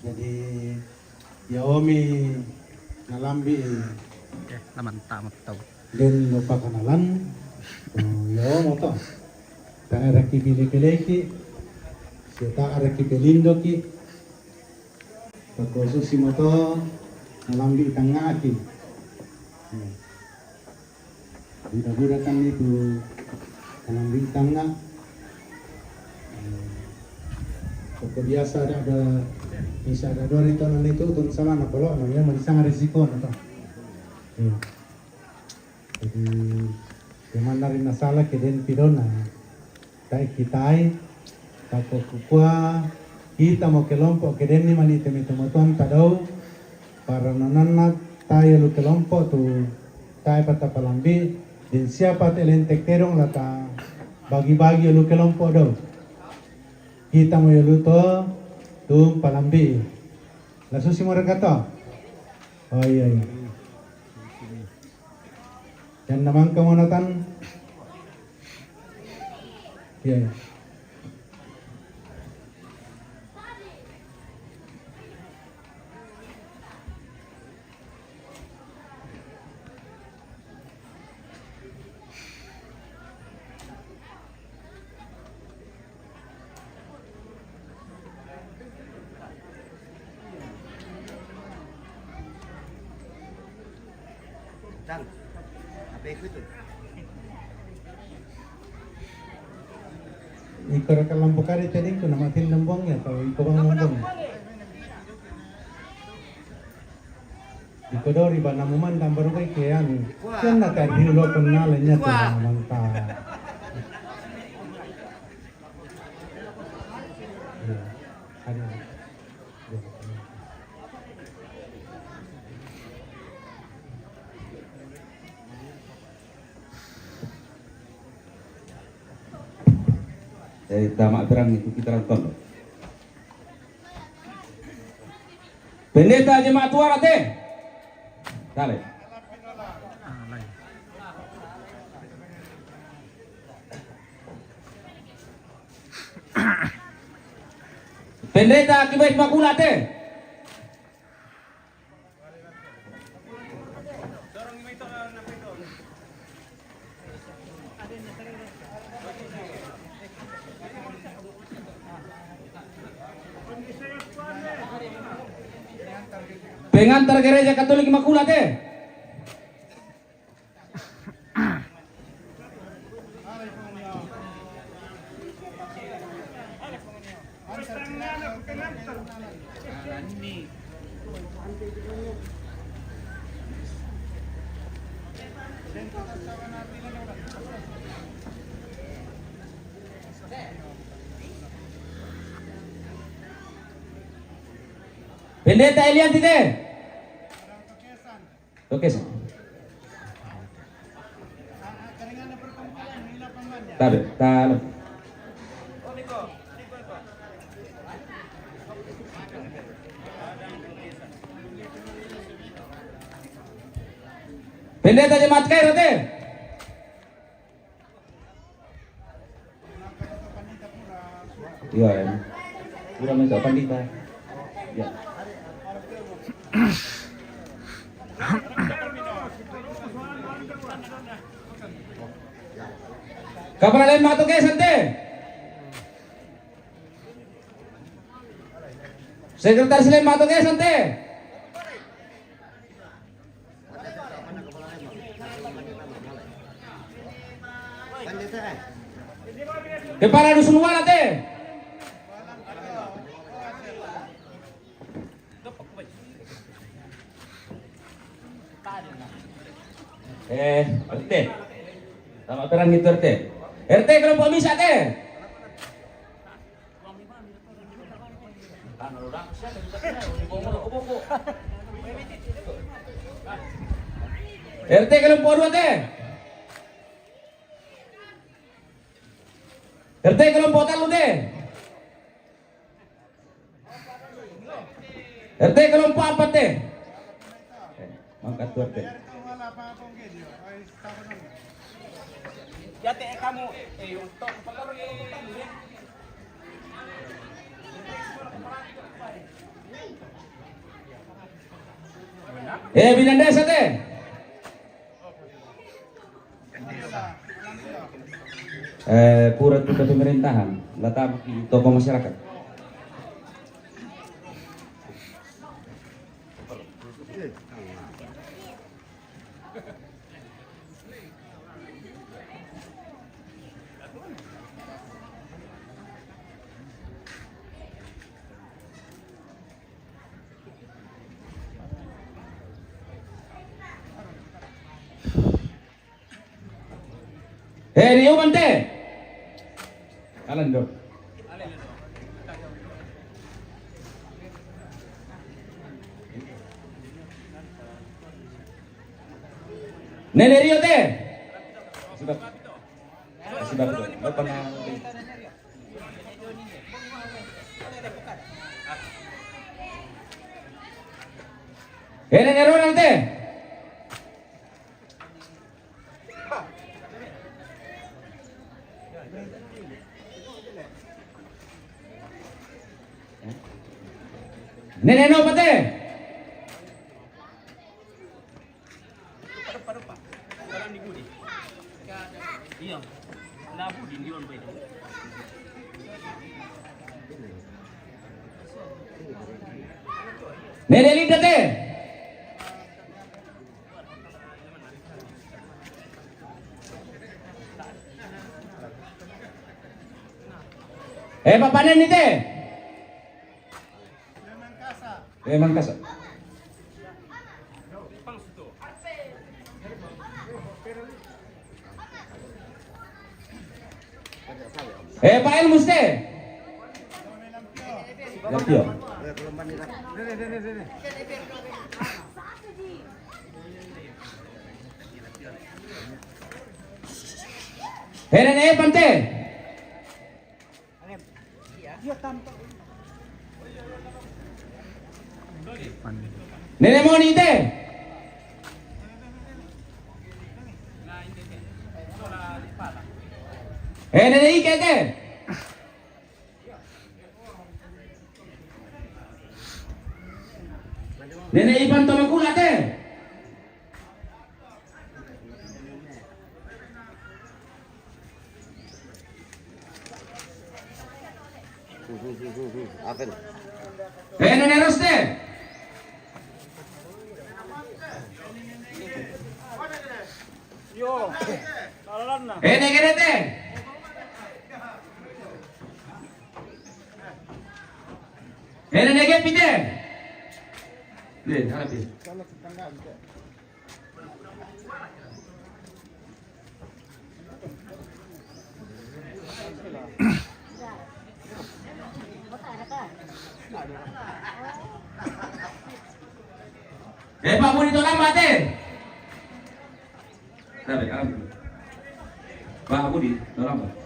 Jadi Yaomi nalambi naman tama tahu. den lupa kenalan. Yo moto. Ta era ki pilih ki. Sita era ki pelindo ki. Pakosu si moto nalambi tengah ki. Budak-budak kan itu nalambi tengah. Pokok biasa ada bisa ada 2 tahun itu untuk sama anak polo namanya masih sangat risiko atau jadi gimana rin masalah keden pidona tai kitai tako kukua kita mau kelompok keden ni mani temi temutuan tadau para nonana tai lu kelompok tu tai pata palambi dan siapa telentek terong lata bagi-bagi lu kelompok do kita mau lu tu palambi langsung si mereka to oh iya dan namang kemonatan iya Dang, apa itu? Ikor kalambo kari tadi ko namatin lambong ya kalau iko bang lambong iko do riba namuman tambar ko kian kian na tadi lo kenalnya tuh manta ada dari tamak terang itu kita nonton. Pendeta jemaat tua rate. Dale. Pendeta akibat makula te. Pengantar gereja Katolik Immaculate. Pendeta Elian Tite. Oke, sir. Tabe, tabe. Pendeta jemaat Kairo te. Iya, ya. Kurang minta pandita. Ya. Kapan lain mato ke sante? Sekretaris lain mato ke sante? Kepala dusun wala te? RT. Sama terang gitu RT. RT kelompok misa teh. RT kelompok 2 teh. RT kelompok 3 teh. RT kelompok 4 teh. Mangkat tuh RT. Yate kamu yung tong palaro Bidang desa teh. Pura pemerintahan, letak di tokoh masyarakat. Rio Bante. Alan do. Nenek Rio teh. Sudah. Sudah betul. Lupa nama. Nenek Ronald teh. Nenek no pate. Nenek Linda teh. Bapak Neni teh. Memang kasar. Pak Elmus teh. Lampio. Nenek Evan teh. Nenek Moni teh. Nenek Ike teh. Nenek Ivan Tomakula teh. Apa? Nenek Ros teh. Nenek Gede teh. Nenek Gepi teh. Nih, harapi. Pak Budi tolong mate. Tapi harapi. Pak Budi tolong mate.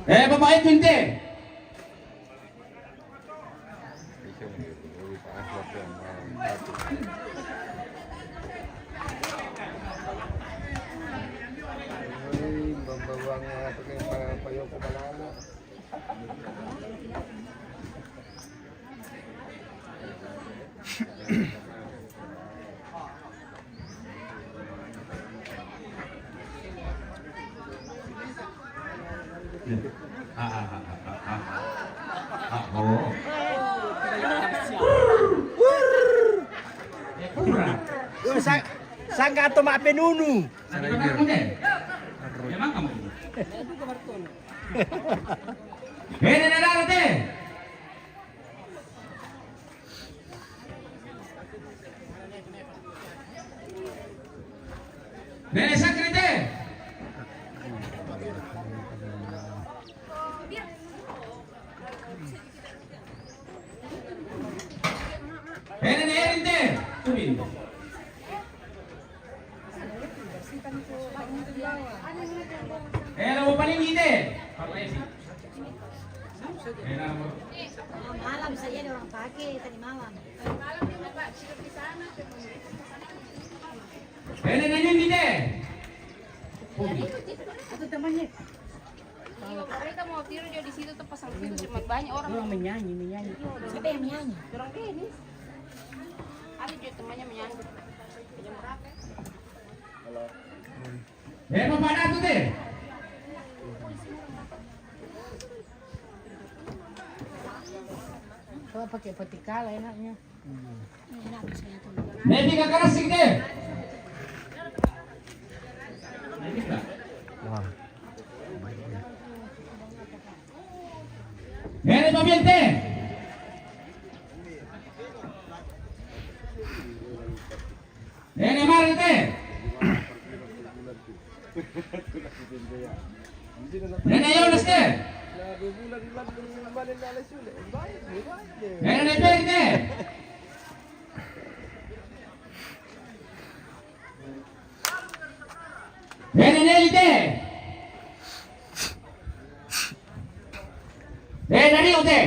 Bapak Edwin teh. Sangga atau mak penunu. Memang kamu. Nenek Nara teh. Nenek Sakri teh. Nenek Erin teh. Tubin. Ano mo paling ide? Malam saja ada orang pakai tadi malam. Nenek ide. Itu temannya. Iya, mereka mau tidur dia di situ tuh pasang situ cuma banyak orang. Orang menyanyi. Siapa yang menyanyi? Orang tenis. Ada juga temannya menyanyi. Jam berapa? Bapak ada tuh deh. Kalau pakai vertikal enaknya. Enak saya tuh. Nebi ke keras sih deh. Wah. Ini pabiente. Ini mari teh. Ini Yones teh. Ini Nebi teh. Ini Nelly teh. Dari teh.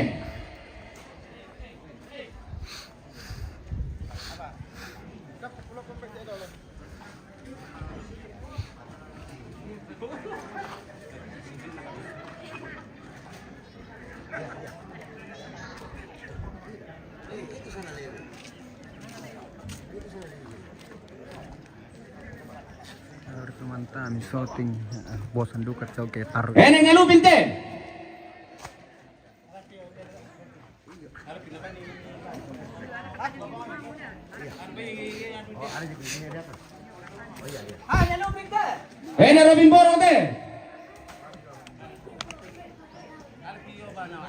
Mantap, shooting bosan duka ke taruh. Ini ngelupin teh. Ini Robin Borong teh. Mana?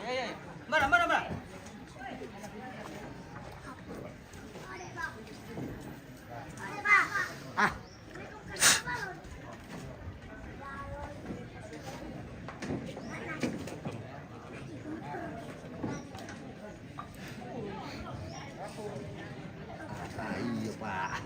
Iya, Pak.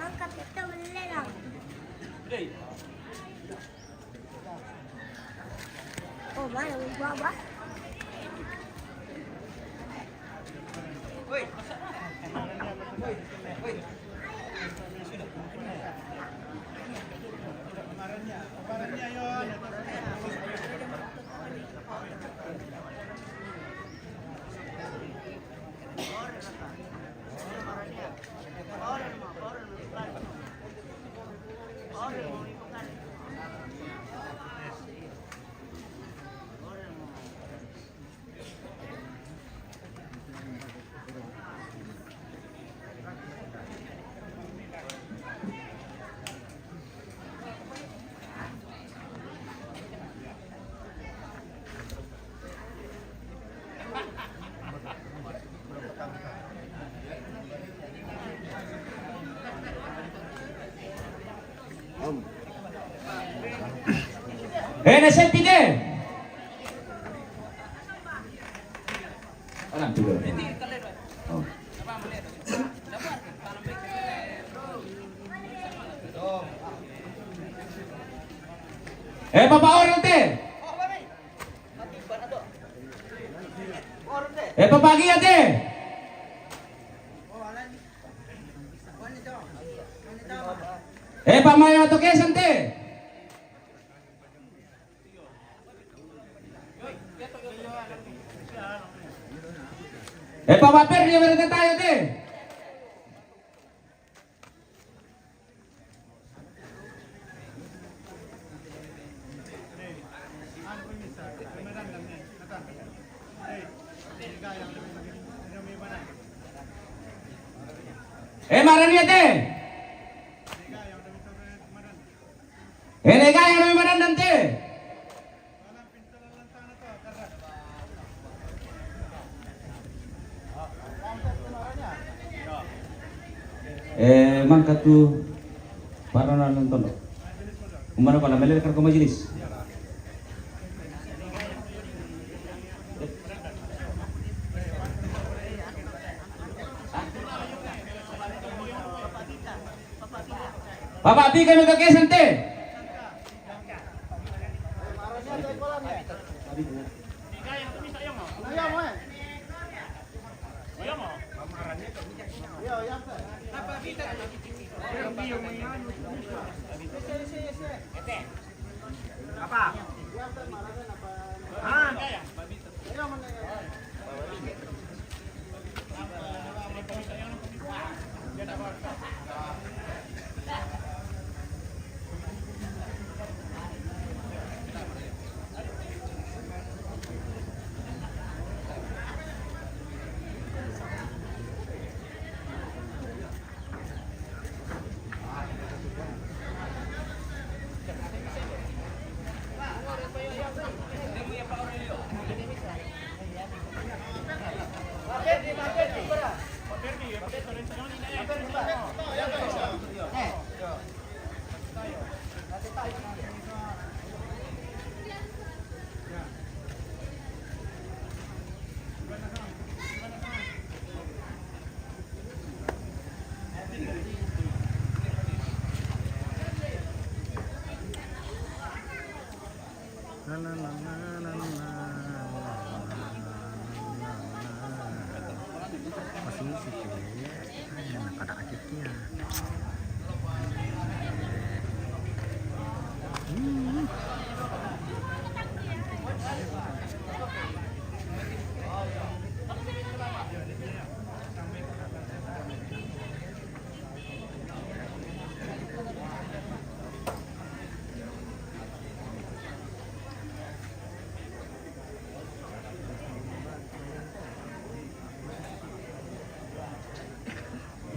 Angkat kita melelang. Oh, mana buah? Ini senti deh. Alam juga. Oh. Bapak orang teh. Bapak lagi ya teh. Pak Mayo atau kesan teh. Pak Waper dia berada tayo teh. Marah dia teh. Ini kaya yang mana nanti? Mangkat tuh para nonton. Kemana pada melelehkan ke majelis? Bapak Bi kami ke kesan teh. Apa? Hah?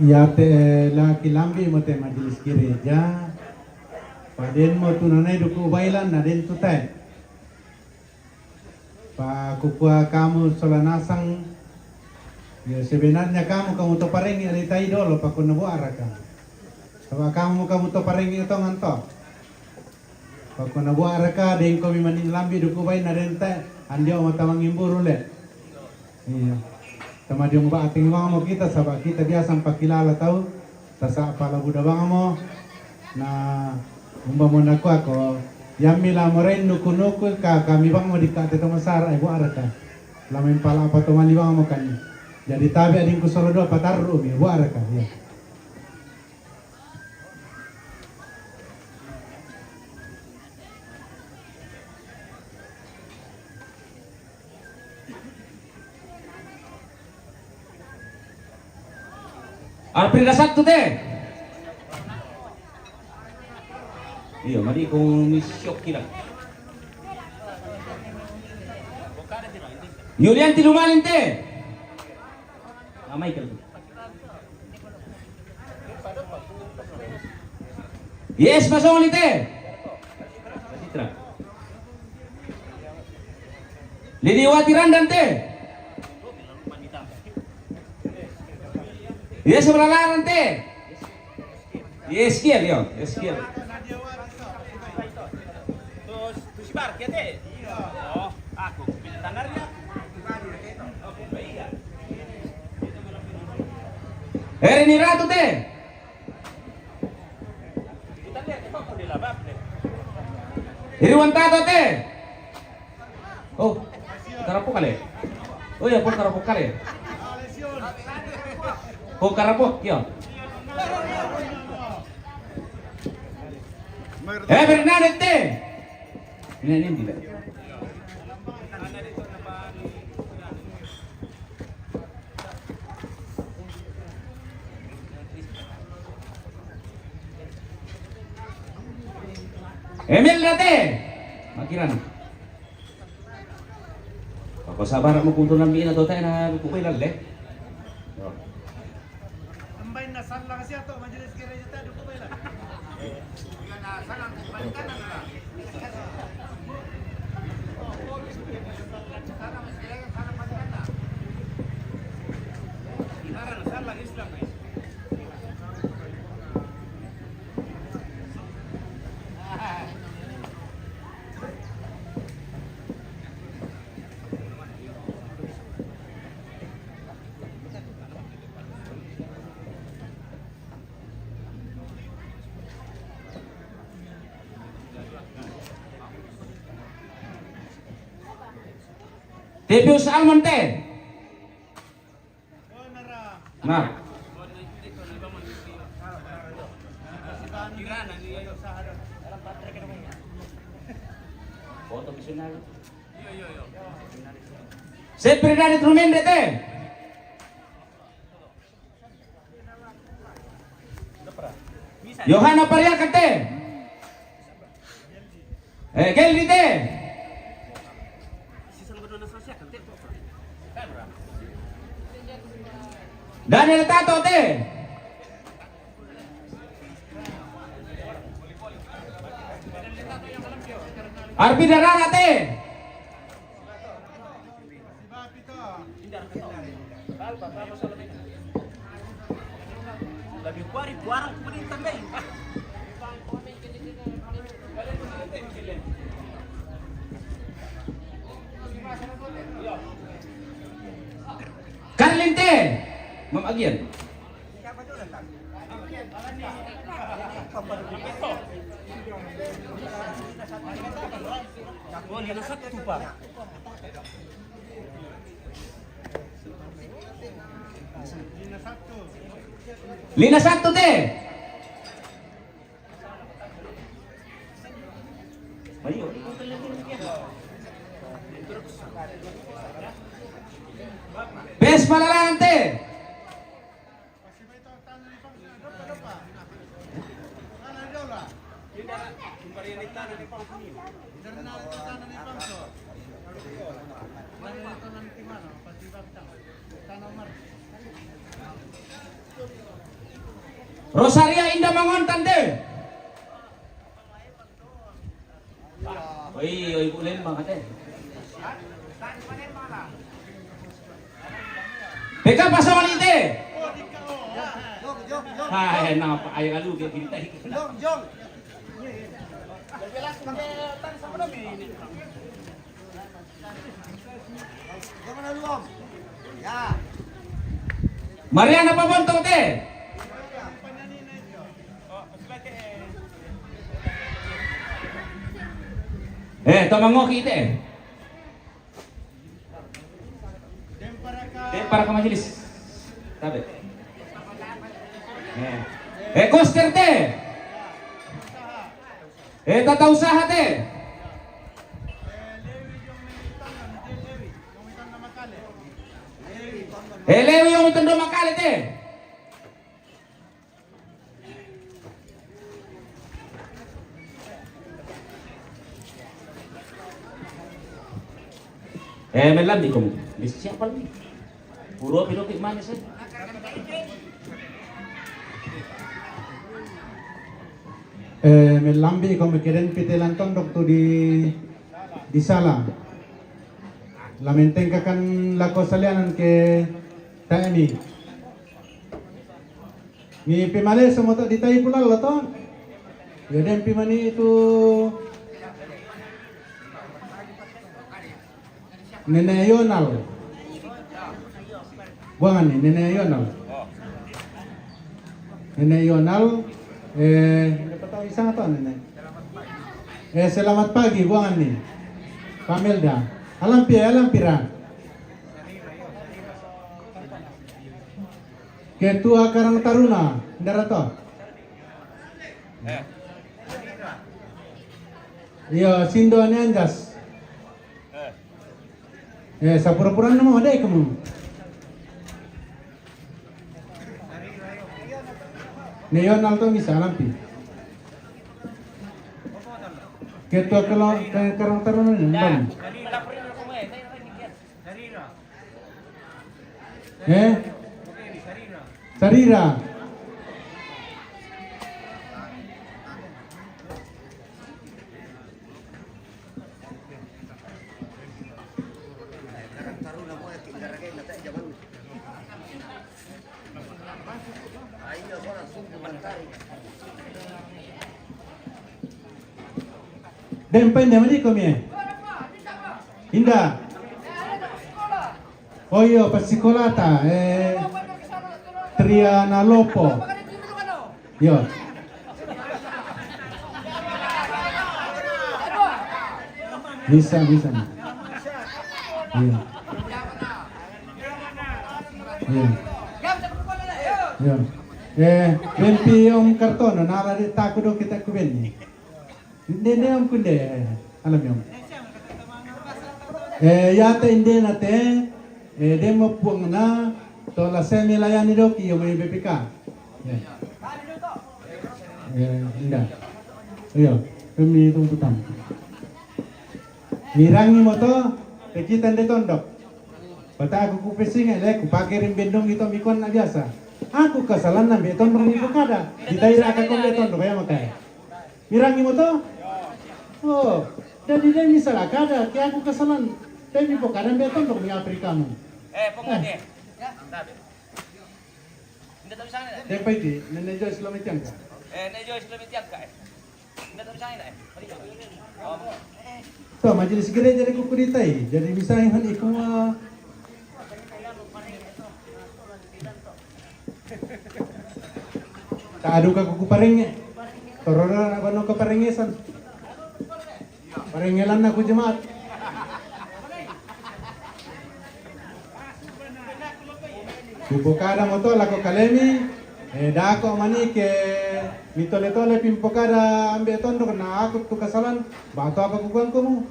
Ya te laki lambi mo te majelis gereja. Paden mo tunanay duku bailan na den tutay. Pa kukua kamu solanasang ya sebenarnya kamu to parengi ari tai dolo pa kuno araka. Sabab kamu to parengi to nganto. Pa kuno araka den ko mimanin lambi duku bain na den ta andio matawang imburu le. Iya. Sama dia mbak ating bang mo kita sabab kita biasa pakilala tahu tasa pala buda bang mo na umba mo naku ako yamila mo rin nuku ka kami bang mo dikate to masara ay bu araka lamin pala apa to mali bang mo kan jadi tabi ading ko solo do pataru mi bu araka ya. April satu teh. Iya, mari kung misyok kila. Yulian tilumalin teh. Amay ka. Yes, masong ulit teh. Citra. Liniwati randan teh. Yes, sebelah laran teh. Yes, kiel yo, yes kiel. Terus sibar kia teh. Oh, aku tanarnya. Ini ratu teh. Kita lihat kok di labab deh. Iriwan tato teh. Oh, karapok kali. Oh ya, pun karapok kali. Oh, karapok, yo. Bernadette teh. Ini tidak. Emil nate. Makiran. Ako sabar mo kung tunang biin na to tayo na kukuilan le. Tambay na sala kasi ato majelis gereja ta duku bailan. Debius almond teh. Nah. Sempre dari Trumende te. Yohana Paria kate. Geldi te. Daniel Tato te. Arbi Darana te. Lebih kuari kuarang kemudian tambah. Karlinte. Mam Agian. Oh, Lina satu Pak. Lina satu te. Ayo. Bes Malalangan te. Rosaria Indah Mangon tante. Oi, ibu lain bang kate. Beka pasangan ite. Hai, napa ayo alu ke kita. Jong. Mariana Pabonto te. Tomangoki te. Para ke majelis. Tabe. Koster te. Tata usaha te. Lewi yung itondo makali te. Melam di kamu. Di siapa lagi? Puro pinokit mana sih? Melambi come quieren pitelan tondok tu di sala. Lamenten kan la kosalianan ke taemi. Mi pimale semoto di tai pula lo to. Yodem pimani itu Nenek Yonal. Buangan nih, Nenek Yonal. Nenek Yonal, dapat tahu isang atau nenek? Selamat pagi, buangan nih. Pamelda. Alam pira. Ketua Karang Taruna, Darato. Iya, Sindo Anjas. Sapura-pura nama ada kamu. Neon alto bisa lampi. Ketua Karang Taruna nih. Sarira. Dempen dia mana kau ni? Indah. Oh iya pas sekolah ta Triana Lopo. Yo. Bisa. Iya. Iya. Bempi om karton nara di takudo kita kubeni. Nene om kunde alam om. Yata inde nate demo puang na to la semi layani do ki yo may BPK. Indah. Iyo, kami tuntutan. Mirangi mo to, pekitan de tondok. Pata aku kupesing ku pakai rim bendong itu mikon na biasa. Aku kasalan na beton rim ko kada. Di daerah akan ko beton do kaya makai. Mirangi mo to? Oh, dari dia misalnya kada, kaya aku kasalan. Tapi po kada beton do mi Afrika mo. Pokoknya. Hindi tahu sana. Depa iti, nenejo Islam iti angka. Nejo Islam tiap kay. Hindi tahu sana. So, majelis gereja di kukuritai. Jadi misalnya han iku tak adu ka kuku parenge. Torora na ka parengesan. Parengelan na ku jemaat. Pipokada moto lako kalemi, dako mani ke mitole-tole pimpokada ambe tondo kena aku tu kasalan, batu apa kukuan kamu?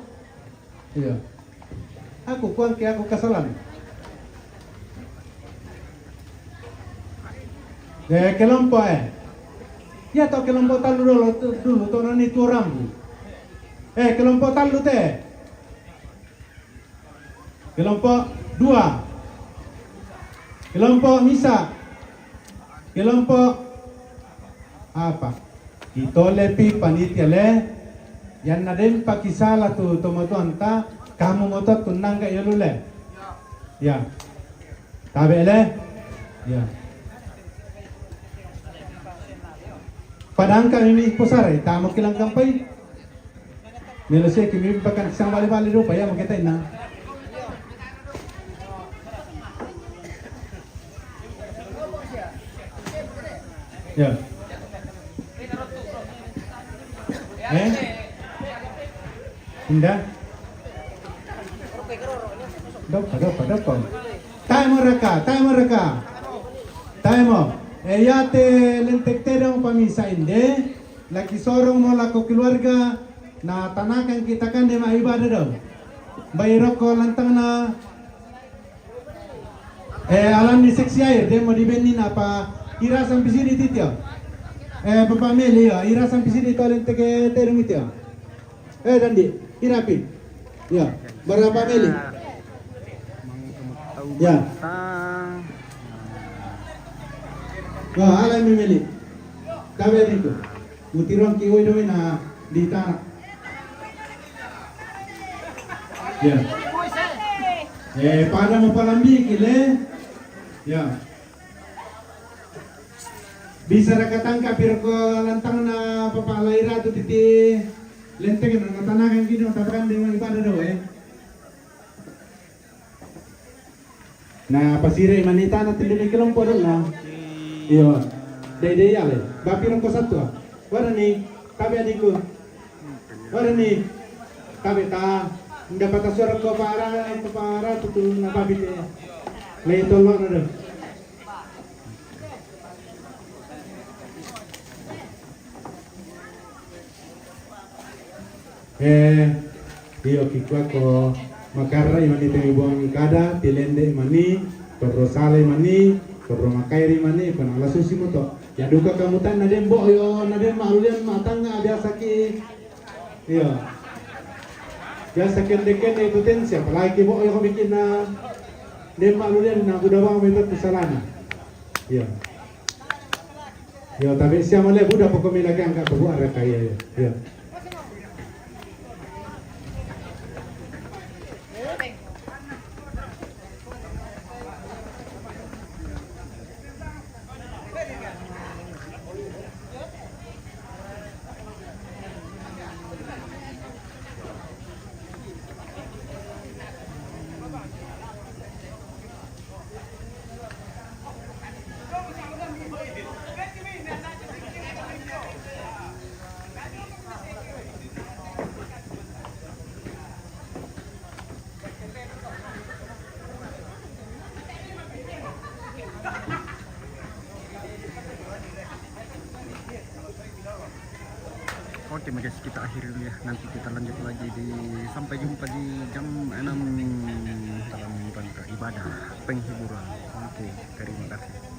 Iya, aku kuan ke aku kasalan. Kelompok ya tau kelompok talu dulu tu nani tu rambu. Kelompok talu teh, kelompok 2. Kelompok misa, kelompok apa? Itolepi panitia le, yang naden pakisala tu tomato anta, kamu moto tunang ke yolule, ya, tabe le, ya. Padang kami ini posare, tamu kilang kampai, melose kami pakai sang bali-bali rupa ya makita ina. Ya. Indah. Dok. Time mereka. Yate lentek terong pamisa inde, laki sorong mo lako keluarga na tanakan kita kan de ibadah dong. Bayro ko lantang na alam di seksi air dia mau dibenin apa ira sampai sini titio. Bapak Meli ya, ira sampai sini tolen teke terung itu ya. Dandi, irapin. Ya, berapa Meli? Ya. Wah, alai Meli. Kabar itu. Mutirong kioi doin na di tanah. Ya. Pada mau palambi kile. Ya. Bisa rakatangka piro ko lantang na papalaira tu titi lenteng na natanakan kini tatakan dengan ibadah daw na pasire manita na tindili kelompok dong na iyo dede yale bapirong ko satu warani tabi adikku warani tabi ta dapat suara ko para tutu na babite le tolong na iyo kikwa ko makarra imani buang kada tilende imani torosale imani torro makairi imani panala susi moto ya duka kamutan na dembo yo na dem malulian matanga biasa ki iyo biasa kende potensi apalagi bo yo bikin na dem malulian na budawang metot kesalana iyo yo tapi siapa le budak pokok lagi angkat buat rakaya yo Oke guys, kita akhiri dulu ya. Nanti kita lanjut lagi sampai jumpa di jam 6 dalam rangka ibadah penghiburan. Oke, terima kasih.